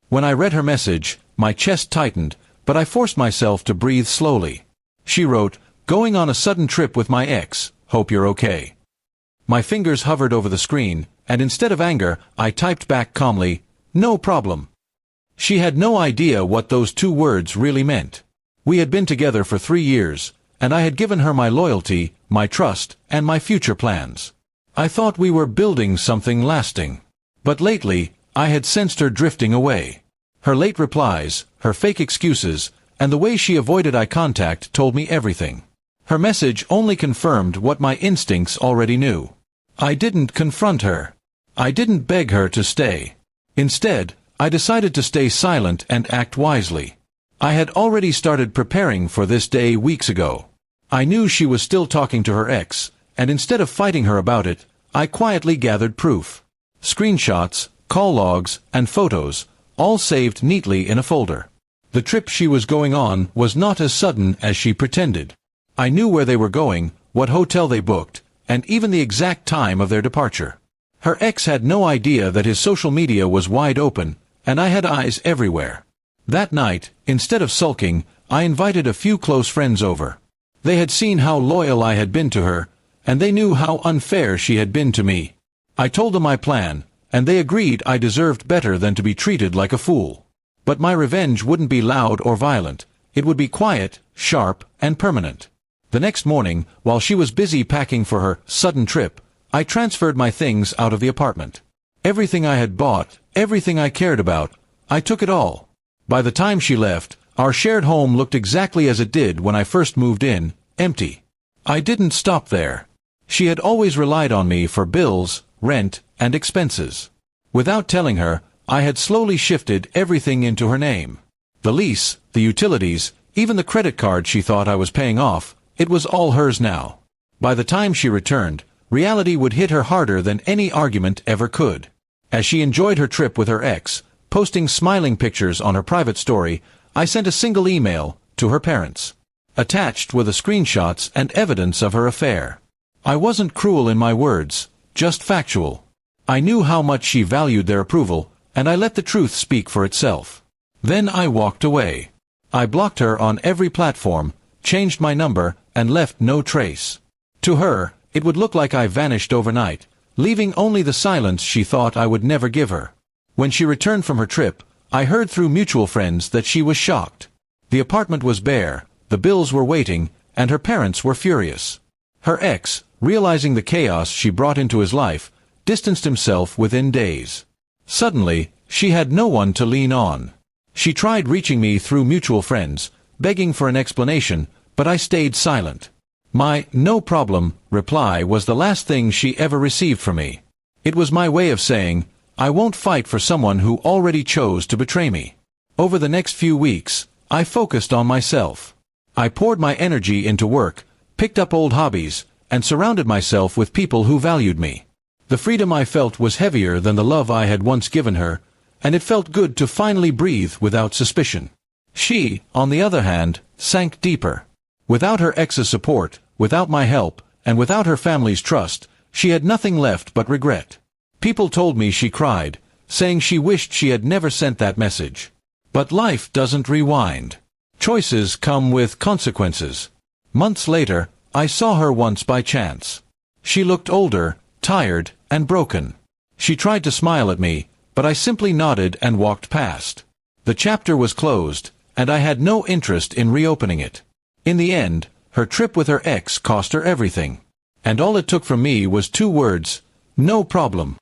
When I read her message, my chest tightened, but I forced myself to breathe slowly. She wrote, "Going on a sudden trip with my ex, hope you're okay." My fingers hovered over the screen, and instead of anger, I typed back calmly, "No problem." She had no idea what those 2 words really meant. We had been together for 3 years, and I had given her my loyalty, my trust, and my future plans. I thought we were building something lasting. But lately, I had sensed her drifting away. Her late replies, her fake excuses, and the way she avoided eye contact told me everything. Her message only confirmed what my instincts already knew. I didn't confront her. I didn't beg her to stay. Instead, I decided to stay silent and act wisely. I had already started preparing for this day weeks ago. I knew she was still talking to her ex, and instead of fighting her about it, I quietly gathered proof. Screenshots, call logs, and photos, all saved neatly in a folder. The trip she was going on was not as sudden as she pretended. I knew where they were going, what hotel they booked, and even the exact time of their departure. Her ex had no idea that his social media was wide open, and I had eyes everywhere. That night, instead of sulking, I invited a few close friends over. They had seen how loyal I had been to her, and they knew how unfair she had been to me. I told them my plan, and they agreed I deserved better than to be treated like a fool. But my revenge wouldn't be loud or violent. It would be quiet, sharp, and permanent. The next morning, while she was busy packing for her sudden trip, I transferred my things out of the apartment. Everything I had bought, everything I cared about, I took it all. By the time she left, our shared home looked exactly as it did when I first moved in, empty. I didn't stop there. She had always relied on me for bills, rent, and expenses. Without telling her, I had slowly shifted everything into her name. The lease, the utilities, even the credit card she thought I was paying off, it was all hers now. By the time she returned, reality would hit her harder than any argument ever could. As she enjoyed her trip with her ex, posting smiling pictures on her private story, I sent a single email to her parents. Attached were the screenshots and evidence of her affair. I wasn't cruel in my words, just factual. I knew how much she valued their approval, and I let the truth speak for itself. Then I walked away. I blocked her on every platform, changed my number, and left no trace. To her, it would look like I vanished overnight, leaving only the silence she thought I would never give her. When she returned from her trip, I heard through mutual friends that she was shocked. The apartment was bare, the bills were waiting, and her parents were furious. Her ex, realizing the chaos she brought into his life, distanced himself within days. Suddenly, she had no one to lean on. She tried reaching me through mutual friends, begging for an explanation, but I stayed silent. My "no problem" reply was the last thing she ever received from me. It was my way of saying, I won't fight for someone who already chose to betray me. Over the next few weeks, I focused on myself. I poured my energy into work, picked up old hobbies, and surrounded myself with people who valued me. The freedom I felt was heavier than the love I had once given her, and it felt good to finally breathe without suspicion. She, on the other hand, sank deeper. Without her ex's support, without my help, and without her family's trust, she had nothing left but regret. People told me she cried, saying she wished she had never sent that message. But life doesn't rewind. Choices come with consequences. Months later, I saw her once by chance. She looked older, tired, and broken. She tried to smile at me, but I simply nodded and walked past. The chapter was closed, and I had no interest in reopening it. In the end, her trip with her ex cost her everything. And all it took from me was 2 words, "No problem."